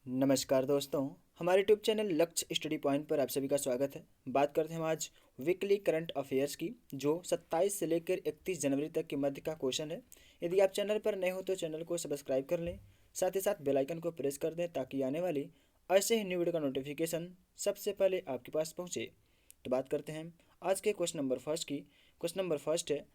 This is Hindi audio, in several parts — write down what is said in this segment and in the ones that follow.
नमस्कार दोस्तों, हमारे यूट्यूब चैनल लक्ष्य स्टडी पॉइंट पर आप सभी का स्वागत है। बात करते हैं हम आज वीकली करंट अफेयर्स की, जो 27 से लेकर 31 जनवरी तक के मध्य का क्वेश्चन है। यदि आप चैनल पर नए हो तो चैनल को सब्सक्राइब कर लें, साथ ही साथ बेल आइकन को प्रेस कर दें ताकि आने वाली ऐसे ही न्यू वीडियो का नोटिफिकेशन सबसे पहले आपके पास पहुँचे। तो बात करते हैं आज के क्वेश्चन नंबर फर्स्ट की। क्वेश्चन नंबर फर्स्ट है,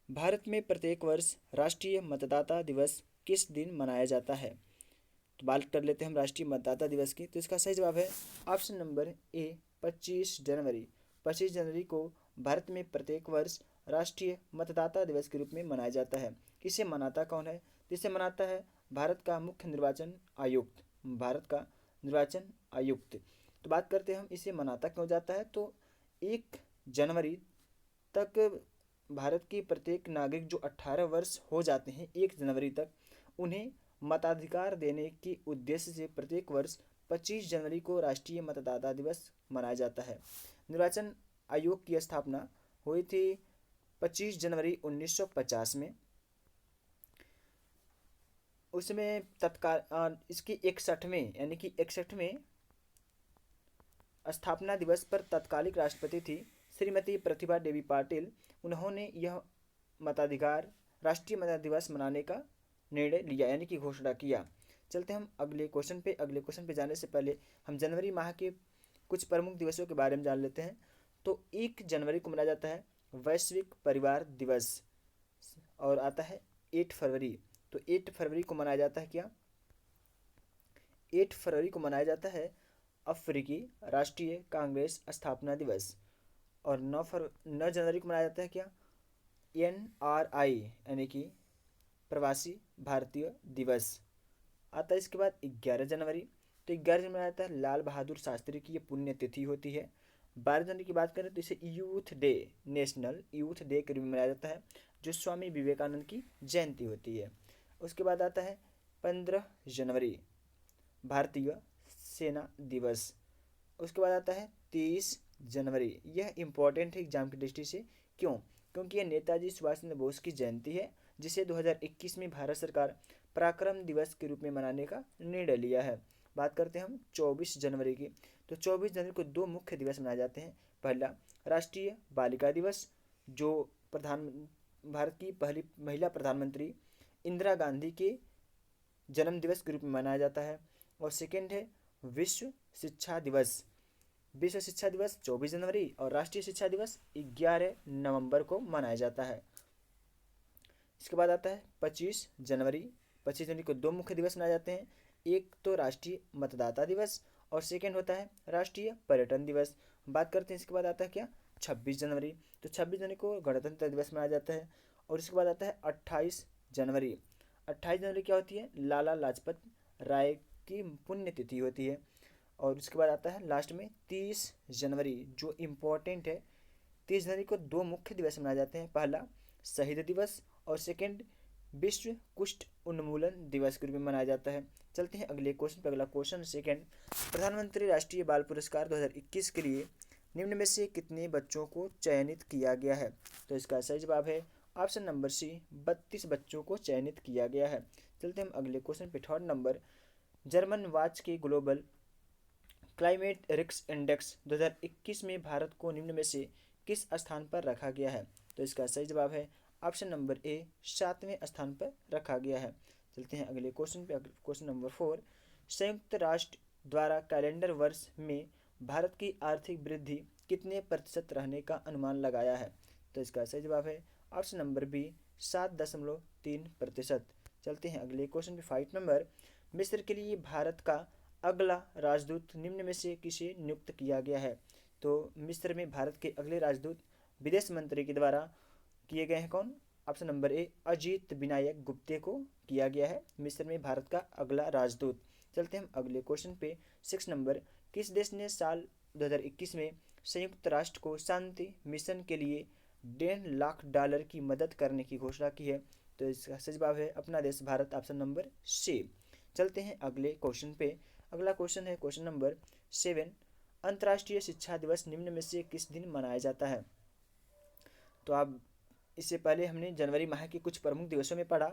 भारत में प्रत्येक वर्ष राष्ट्रीय मतदाता दिवस किस दिन मनाया जाता है? तो बात कर लेते हैं हम राष्ट्रीय मतदाता दिवस की। तो इसका सही जवाब है ऑप्शन नंबर ए, 25 जनवरी। 25 जनवरी को भारत में प्रत्येक वर्ष राष्ट्रीय मतदाता दिवस के रूप में मनाया जाता है। इसे मनाता कौन है? इसे मनाता है भारत का मुख्य निर्वाचन आयुक्त। भारत का निर्वाचन आयुक्त। तो बात करते हैं हम इसे मनाता क्यों जाता है। तो 1 जनवरी तक भारत के प्रत्येक नागरिक जो 18 वर्ष हो जाते हैं 1 जनवरी तक, उन्हें मताधिकार देने के उद्देश्य से प्रत्येक वर्ष 25 जनवरी को राष्ट्रीय मतदाता दिवस मनाया जाता है। निर्वाचन आयोग की स्थापना हुई थी 25 जनवरी 1950 में। उसमें तत्काल इसकी 61वें यानी कि 61वें स्थापना दिवस पर तत्कालिक राष्ट्रपति थी श्रीमती प्रतिभा देवी पाटिल। उन्होंने यह मताधिकार राष्ट्रीय मतदाता दिवस मनाने का निर्णय लिया यानी कि घोषणा किया। चलते हम अगले क्वेश्चन पे। अगले क्वेश्चन पे जाने से पहले हम जनवरी माह के कुछ प्रमुख दिवसों के बारे में जान लेते हैं। तो 1 जनवरी को मनाया जाता है वैश्विक परिवार दिवस, और आता है 8 फरवरी। तो 8 फरवरी को मनाया जाता है क्या? 8 फरवरी को मनाया जाता है अफ्रीकी राष्ट्रीय कांग्रेस स्थापना दिवस। और 9 जनवरी को मनाया जाता है क्या? NRI यानी कि प्रवासी भारतीय दिवस। आता है इसके बाद 11 जनवरी। तो 11 जनवरी मनाया जाता है लाल बहादुर शास्त्री की ये पुण्यतिथि होती है। 12 जनवरी की बात करें तो इसे youth day, national youth day के रूप में मनाया जाता है, जो स्वामी विवेकानंद की जयंती होती है। उसके बाद आता है 15 जनवरी, भारतीय सेना दिवस। उसके बाद आता है 30 जनवरी। यह इम्पोर्टेंट है एग्जाम की दृष्टि से। क्यों? क्योंकि यह नेताजी सुभाष चंद्र बोस की जयंती है, जिसे 2021 में भारत सरकार पराक्रम दिवस के रूप में मनाने का निर्णय लिया है। बात करते हैं हम 24 जनवरी की। तो 24 जनवरी को दो मुख्य दिवस मनाए जाते हैं। पहला राष्ट्रीय बालिका दिवस, जो भारत की पहली महिला प्रधानमंत्री इंदिरा गांधी के जन्म दिवस के रूप में मनाया जाता है। और सेकेंड है विश्व शिक्षा दिवस। विश्व शिक्षा दिवस 24 जनवरी और राष्ट्रीय शिक्षा दिवस 11 नवंबर को मनाया जाता है। इसके बाद आता है 25 जनवरी। 25 जनवरी को दो मुख्य दिवस मनाए जाते हैं। एक तो राष्ट्रीय मतदाता दिवस और सेकेंड होता है राष्ट्रीय पर्यटन दिवस। बात करते हैं इसके बाद आता है क्या? 26 जनवरी। तो 26 जनवरी को गणतंत्र दिवस मनाया जाता है। और इसके बाद आता है 28 जनवरी। 28 जनवरी क्या होती है? लाला लाजपत राय की पुण्यतिथि होती है। और उसके बाद आता है लास्ट में 30 जनवरी, जो इम्पोर्टेंट है। 30 जनवरी को दो मुख्य दिवस मनाए जाते हैं। पहला शहीद दिवस और सेकेंड विश्व कुष्ठ उन्मूलन दिवस के रूप में मनाया जाता है। चलते हैं अगले क्वेश्चन पर। अगला क्वेश्चन सेकेंड, प्रधानमंत्री राष्ट्रीय बाल पुरस्कार 2021 के लिए निम्न में से कितने बच्चों को चयनित किया गया है? तो इसका सही जवाब है ऑप्शन नंबर सी, 32 बच्चों को चयनित किया गया है। चलते हम अगले क्वेश्चन पे। थर्ड नंबर, जर्मन वाच के ग्लोबल क्लाइमेट रिस्क इंडेक्स 2021 में भारत को निम्न में से किस स्थान पर रखा गया है? तो इसका सही जवाब है ऑप्शन नंबर ए, 7वें स्थान पर रखा गया है। चलते हैं अगले क्वेश्चन पे। क्वेश्चन नंबर 4, संयुक्त राष्ट्र द्वारा कैलेंडर वर्ष में भारत की आर्थिक वृद्धि कितने प्रतिशत रहने का अनुमान लगाया है? तो इसका सही जवाब है ऑप्शन नंबर बी, 7.3%। चलते हैं अगले क्वेश्चन पे। 5 नंबर, मिस्र के लिए भारत का अगला राजदूत निम्न में से किसे नियुक्त किया गया है? तो मिस्र में भारत के अगले राजदूत विदेश मंत्री के द्वारा किए गए हैं। कौन? ऑप्शन नंबर ए, अजीत विनायक गुप्ते को किया गया है मिस्र में भारत का अगला राजदूत। चलते हम अगले क्वेश्चन पे। 6 नंबर, किस देश ने साल 2021 में संयुक्त राष्ट्र को शांति मिशन के लिए $1.5 लाख की मदद करने की घोषणा की है? तो इसका सही जवाब है अपना देश भारत, ऑप्शन नंबर सी। चलते हैं अगले क्वेश्चन पे। अगला क्वेश्चन है क्वेश्चन नंबर 7, अंतर्राष्ट्रीय शिक्षा दिवस निम्न में से किस दिन मनाया जाता है? तो आप इससे पहले हमने जनवरी माह के कुछ प्रमुख दिवसों में पढ़ा,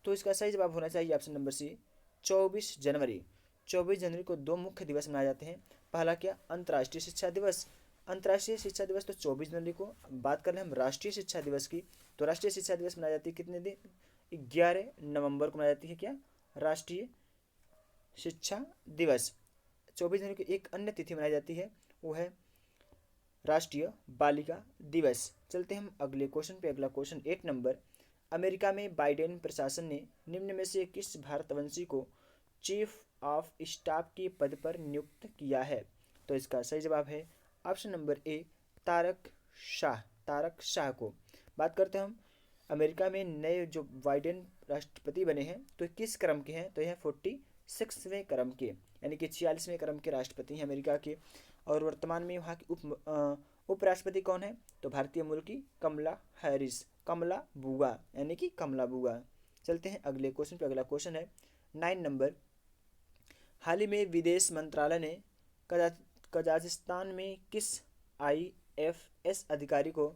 तो इसका सही जवाब होना चाहिए ऑप्शन नंबर सी, 24 जनवरी। 24 जनवरी को दो मुख्य दिवस मनाए जाते हैं। पहला क्या, अंतर्राष्ट्रीय शिक्षा दिवस। अंतर्राष्ट्रीय शिक्षा दिवस तो 24 जनवरी को। बात कर रहे हैं हम राष्ट्रीय शिक्षा दिवस की, तो राष्ट्रीय शिक्षा दिवस मनाई जाती है कितने दिन, 11 नवंबर को मनाई जाती है क्या, राष्ट्रीय शिक्षा दिवस। 24 जनवरी को एक अन्य तिथि मनाई जाती है, वो है राष्ट्रीय बालिका दिवस। चलते हम अगले क्वेश्चन पे। अगला क्वेश्चन 8 नंबर, अमेरिका में बाइडेन प्रशासन ने निम्न में से किस भारतवंशी को चीफ ऑफ स्टाफ के पद पर नियुक्त किया है। तो इसका सही जवाब है option number A, Tarak Shah. Tarak Shah को। बात करते हैं हम अमेरिका में नए जो बाइडेन राष्ट्रपति बने हैं तो किस क्रम के हैं, तो यह 46वें क्रम के, यानी कि 46वें क्रम के राष्ट्रपति हैं अमेरिका के। और वर्तमान में वहाँ की उपराष्ट्रपति कौन है, तो भारतीय मूल की कमला हैरिस, कमला बुआ, यानी कि कमला बुआ। चलते हैं अगले क्वेश्चन पे। अगला क्वेश्चन है 9 नंबर, हाल ही में विदेश मंत्रालय ने कजाकिस्तान में किस IFS अधिकारी को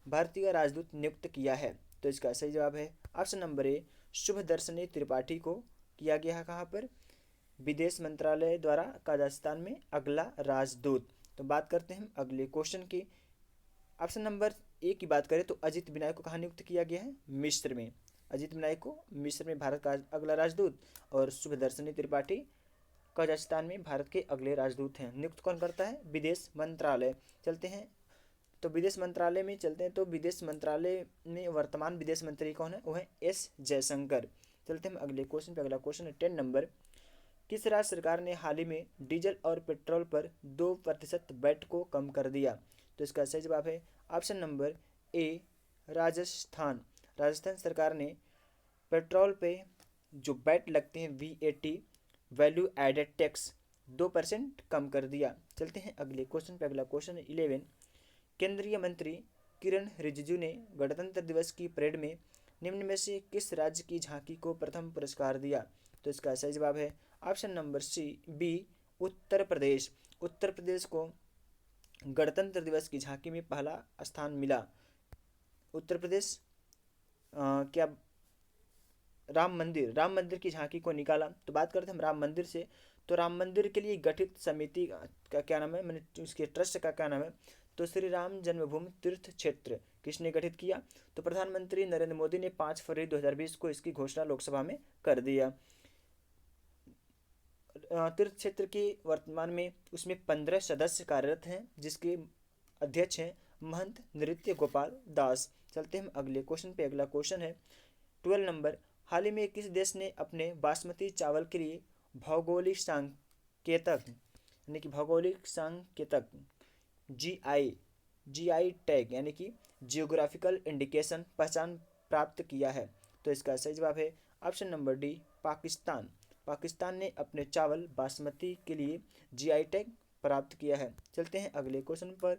भारतीय राजदूत नियुक्त किया है। तो इसका सही जवाब है ऑप्शन नंबर ए, शुभदर्शनी त्रिपाठी को किया गया है कहाँ पर, विदेश मंत्रालय द्वारा कजाकिस्तान में अगला राजदूत। तो बात करते हैं हम अगले क्वेश्चन की। ऑप्शन नंबर ए की बात करें तो अजित विनायक को कहाँ नियुक्त किया गया है, मिस्र में। अजित विनायक को मिस्र में भारत का अगला राजदूत, और शुभदर्शनी त्रिपाठी कजाकिस्तान में भारत के अगले राजदूत हैं। नियुक्त कौन करता है, विदेश मंत्रालय। चलते हैं तो विदेश मंत्रालय में चलते हैं, तो विदेश मंत्रालय में वर्तमान विदेश मंत्री कौन है, वो है S जयशंकर। चलते हैं अगले क्वेश्चन पे। अगला क्वेश्चन है 10 नंबर, किस राज्य सरकार ने हाल ही में डीजल और पेट्रोल पर 2% वैट को कम कर दिया। तो इसका सही जवाब है ऑप्शन नंबर ए, राजस्थान। राजस्थान सरकार ने पेट्रोल पे जो वैट लगते हैं VAT, वैल्यू एडेड टैक्स, 2% कम कर दिया। चलते हैं अगले क्वेश्चन पे। अगला क्वेश्चन है 11, केंद्रीय मंत्री किरण रिजिजू ने गणतंत्र दिवस की परेड में निम्न में से किस राज्य की झांकी को प्रथम पुरस्कार दिया। तो इसका सही जवाब है option number B, Uttar Pradesh. Uttar Pradesh को गणतंत्र दिवस की झांकी में पहला स्थान मिला। उत्तर प्रदेश क्या राम मंदिर की झांकी को निकाला। तो बात करते हैं हम राम मंदिर से, तो राम मंदिर के लिए गठित समिति का क्या नाम है, मैंने उसके ट्रस्ट का क्या नाम है, तो श्री राम जन्मभूमि तीर्थ क्षेत्र। किसने गठित किया, तो प्रधानमंत्री नरेंद्र मोदी ने 5 फरवरी 2020 को इसकी घोषणा लोकसभा में कर दिया। तीर्थ क्षेत्र के वर्तमान में उसमें 15 सदस्य कार्यरत हैं, जिसके अध्यक्ष हैं महंत नृत्य गोपाल दास। चलते हैं अगले क्वेश्चन पे। अगला क्वेश्चन है 12 नंबर, हाल ही में किस देश ने अपने बासमती चावल के लिए भौगोलिक सांकेतक, यानी कि भौगोलिक सांकेतक GI टैग, यानी कि जियोग्राफिकल इंडिकेशन पहचान प्राप्त किया है। तो इसका सही जवाब है option number D, Pakistan. Pakistan ने अपने चावल बासमती के लिए GI टैग प्राप्त किया है। चलते हैं अगले क्वेश्चन पर।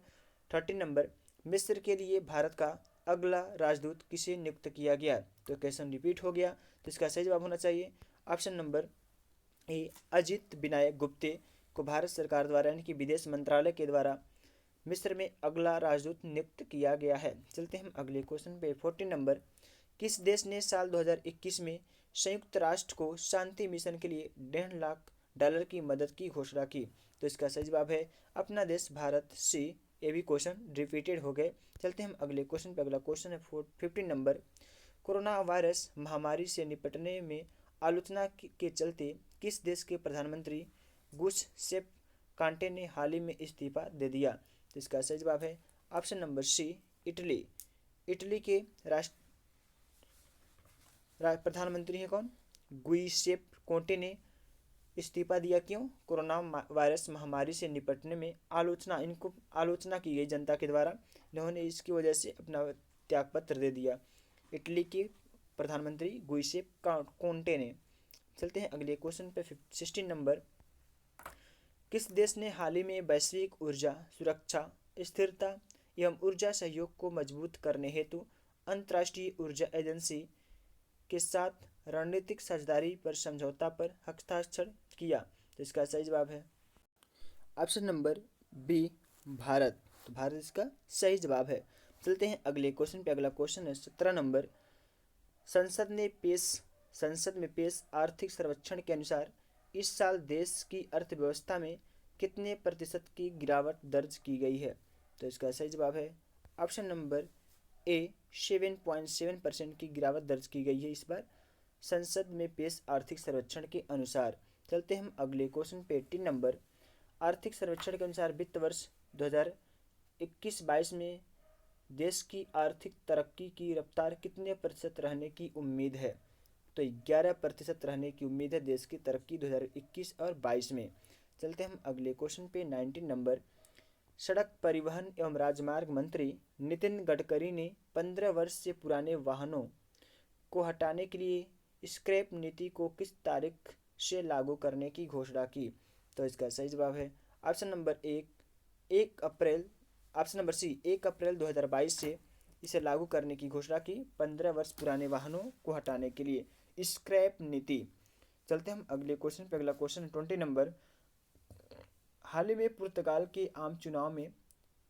13 नंबर, मिस्र के लिए भारत का अगला राजदूत किसे नियुक्त किया गया। तो क्वेश्चन रिपीट हो गया, तो इसका सही जवाब होना चाहिए ऑप्शन नंबर ए, अजित विनायक गुप्ते को भारत सरकार द्वारा, यानी कि विदेश मंत्रालय के द्वारा मिस्र में अगला राजदूत नियुक्त किया गया है। चलते हैं अगले क्वेश्चन पे। 14 नंबर, किस देश ने साल 2021 में संयुक्त राष्ट्र को शांति मिशन के लिए $1.5 लाख की मदद की घोषणा की। तो इसका सही जवाब है अपना देश भारत। सी, ये भी क्वेश्चन रिपीटेड हो गए। चलते हैं हम अगले क्वेश्चन पे। अगला क्वेश्चन है 15 नंबर, कोरोना वायरस महामारी से निपटने में आलोचना के चलते किस देश के प्रधानमंत्री गुसेप कांटे ने हाल ही में इस्तीफा दे दिया। तो इसका सही जवाब है option number C, Italy. Italy के प्रधानमंत्री हैं कौन, गुइसेप कोंटे ने इस्तीफा दिया। क्यों, कोरोना वायरस महामारी से निपटने में इनको आलोचना की गई जनता के द्वारा, इन्होंने इसकी वजह से अपना त्यागपत्र दे दिया, इटली के प्रधानमंत्री गुइसेप कोंटे ने। चलते हैं अगले क्वेश्चन पे। 16 नंबर, किस देश ने हाल ही में वैश्विक ऊर्जा सुरक्षा, स्थिरता एवं ऊर्जा सहयोग को मजबूत करने हेतु अंतर्राष्ट्रीय ऊर्जा एजेंसी के साथ रणनीतिक साझेदारी पर समझौता पर हस्ताक्षर किया। तो इसका सही जवाब है ऑप्शन नंबर बी, भारत। तो भारत इसका सही जवाब है। चलते हैं अगले क्वेश्चन पे। अगला क्वेश्चन है 17 नंबर, संसद में पेश आर्थिक सर्वेक्षण के अनुसार इस साल देश की अर्थव्यवस्था में कितने प्रतिशत की गिरावट दर्ज की गई है? तो इसका सही जवाब है ऑप्शन नंबर ए 7.7% की गिरावट दर्ज की गई है इस बार संसद में पेश आर्थिक सर्वेक्षण के अनुसार। चलते हम अगले क्वेश्चन पे 18 नंबर। आर्थिक सर्वेक्षण के अनुसार वित्त वर्ष 2021-22 में देश की आर्थिक तरक्की की रफ्तार कितने प्रतिशत रहने की उम्मीद है? तो 11% रहने की उम्मीद है देश की तरक्की 2021 और 22 में। चलते हम अगले क्वेश्चन पे 19 नंबर। सड़क परिवहन एवं राजमार्ग मंत्री नितिन गडकरी ने 15 वर्ष से पुराने वाहनों को हटाने के लिए स्क्रैप नीति को किस तारीख से लागू करने की घोषणा की? तो इसका सही जवाब है ऑप्शन नंबर एक अप्रैल ऑप्शन नंबर सी 1 अप्रैल 2022 से इसे लागू करने की घोषणा की 15 वर्ष पुराने वाहनों को हटाने के लिए स्क्रैप नीति। चलते हम अगले क्वेश्चन पे। अगला क्वेश्चन 20 नंबर। हाल ही में पुर्तगाल के आम चुनाव में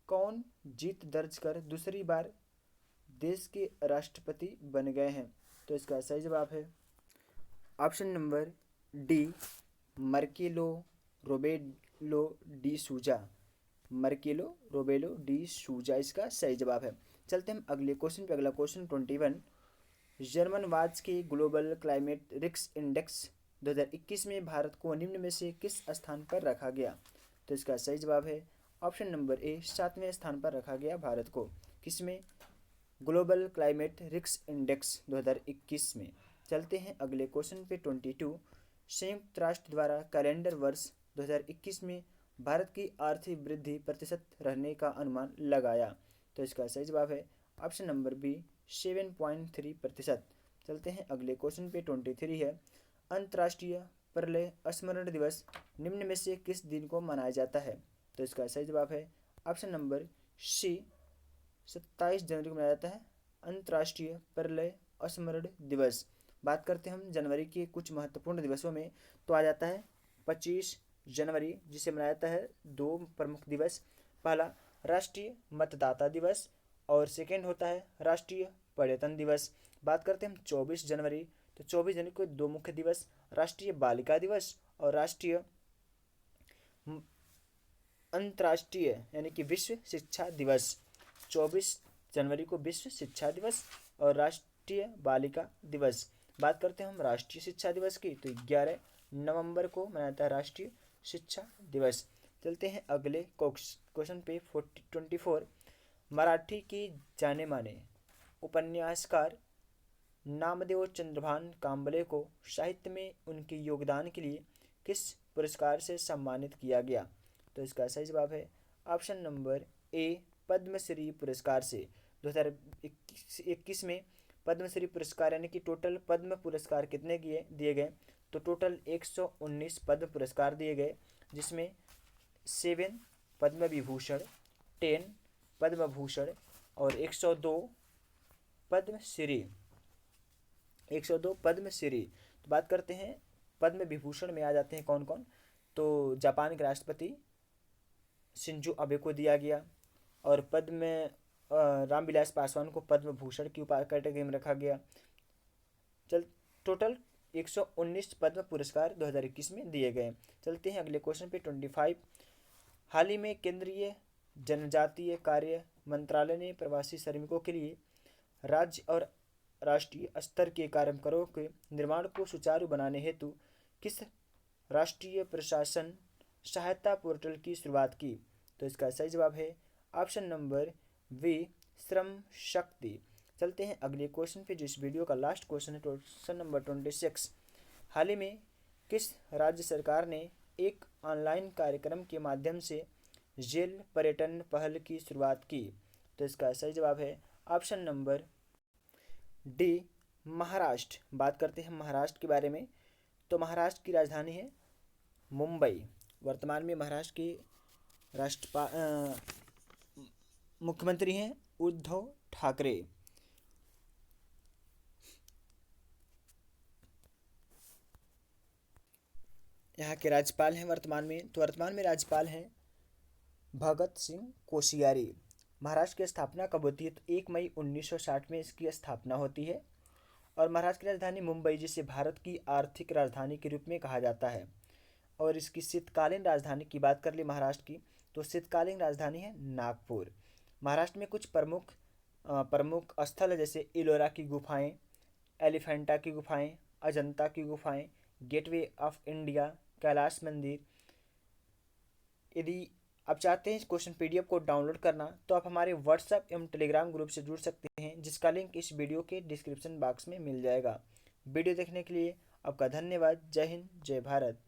कौन जीत दर्ज कर दूसरी बार देश के राष्ट्रपति बन गए हैं? तो इसका सही जवाब है ऑप्शन नंबर डी मार्केलो रोबेलो डी सूजा। मार्केलो रोबेलो डी सूजा इसका सही जवाब है। चलते हम अगले क्वेश्चन पे। अगला क्वेश्चन 21। जर्मन वाच के ग्लोबल क्लाइमेट रिस्क इंडेक्स 2021 में भारत को निम्न में से किस स्थान पर रखा गया? तो इसका सही जवाब है ऑप्शन नंबर ए 7वें स्थान पर रखा गया भारत को। किसमें? ग्लोबल क्लाइमेट रिस्क इंडेक्स 2021 में। चलते हैं अगले क्वेश्चन पे 22। संयुक्त राष्ट्र द्वारा कैलेंडर वर्ष 2021 में भारत की आर्थिक वृद्धि प्रतिशत रहने का अनुमान लगाया। तो इसका सही जवाब है ऑप्शन नंबर बी 7.3%। चलते हैं अगले क्वेश्चन पे 23 है। अंतर्राष्ट्रीय प्रलय स्मरण दिवस निम्न में से किस दिन को मनाया जाता है? तो इसका सही जवाब है ऑप्शन नंबर सी 27 जनवरी को मनाया जाता है अंतर्राष्ट्रीय प्रलय स्मरण दिवस। बात करते हैं हम जनवरी के कुछ महत्वपूर्ण दिवसों में, तो आ जाता है 25 जनवरी जिसे मनाया जाता है 2 प्रमुख दिवस। पहला राष्ट्रीय मतदाता दिवस और सेकेंड होता है राष्ट्रीय पर्यटन दिवस। बात करते हैं हम 24 जनवरी, तो 24 जनवरी को 2 मुख्य दिवस राष्ट्रीय बालिका दिवस और राष्ट्रीय अंतर्राष्ट्रीय यानी कि विश्व शिक्षा दिवस। 24 जनवरी को विश्व शिक्षा दिवस और राष्ट्रीय बालिका दिवस। बात करते हैं हम राष्ट्रीय शिक्षा दिवस की, तो 11 नवंबर को मनाया जाता है राष्ट्रीय शिक्षा दिवस। चलते हैं अगले क्वेश्चन पे 24। मराठी की जाने माने उपन्यासकार नामदेव चंद्रभान कांबले को साहित्य में उनके योगदान के लिए किस पुरस्कार से सम्मानित किया गया? तो इसका सही जवाब है ऑप्शन नंबर ए पद्मश्री पुरस्कार से। 2021 में पद्मश्री पुरस्कार यानी कि टोटल पद्म पुरस्कार कितने दिए गए? तो टोटल 119 पद्म पुरस्कार दिए गए, जिसमें 7 पद्म विभूषण, 10 पद्म भूषण और 102 पद्मश्री। 102 पद्मश्री। तो बात करते हैं पद्म विभूषण में आ जाते हैं कौन कौन, तो जापान के राष्ट्रपति शिंजो अबे को दिया गया और पद्म रामविलास पासवान को पद्म भूषण की कैटेगरी में रखा गया। टोटल 119 पद्म पुरस्कार 2021 में दिए गए। चलते हैं अगले क्वेश्चन पे 25। हाल ही में केंद्रीय जनजातीय कार्य मंत्रालय ने प्रवासी श्रमिकों के लिए राज्य और राष्ट्रीय स्तर के कार्यक्रमों के निर्माण को सुचारू बनाने हेतु किस राष्ट्रीय प्रशासन सहायता पोर्टल की शुरुआत की? तो इसका सही जवाब है option number we Shram Shakti. चलते हैं अगले क्वेश्चन पे, जो इस वीडियो का लास्ट क्वेश्चन है, क्वेश्चन नंबर 26। हाल ही में किस राज्य सरकार ने एक ऑनलाइन कार्यक्रम के माध्यम से जेल पर्यटन पहल की शुरुआत की? तो इसका सही जवाब है ऑप्शन नंबर डी महाराष्ट्र। बात करते हैं महाराष्ट्र के बारे में, तो महाराष्ट्र की राजधानी है मुंबई। वर्तमान में महाराष्ट्र के मुख्यमंत्री हैं उद्धव ठाकरे। यहाँ के राज्यपाल हैं वर्तमान में, तो वर्तमान में राज्यपाल हैं भगत सिंह कोश्यारी। महाराष्ट्र की स्थापना कब होती है? तो 1 मई 1960 में इसकी स्थापना होती है और महाराष्ट्र की राजधानी मुंबई, जिसे भारत की आर्थिक राजधानी के रूप में कहा जाता है। और इसकी शीतकालीन राजधानी की बात कर ली महाराष्ट्र की, तो शीतकालीन राजधानी है नागपुर। महाराष्ट्र में कुछ प्रमुख स्थल है, जैसे इलोरा की गुफाएं, एलिफेंटा की गुफाएं, अजंता की गुफाएं, गेटवे ऑफ इंडिया, कैलाश मंदिर। यदि आप चाहते हैं इस क्वेश्चन पीडीएफ को डाउनलोड करना, तो आप हमारे व्हाट्सएप एवं टेलीग्राम ग्रुप से जुड़ सकते हैं, जिसका लिंक इस वीडियो के डिस्क्रिप्शन बॉक्स में मिल जाएगा। वीडियो देखने के लिए आपका धन्यवाद। जय हिंद, जय भारत।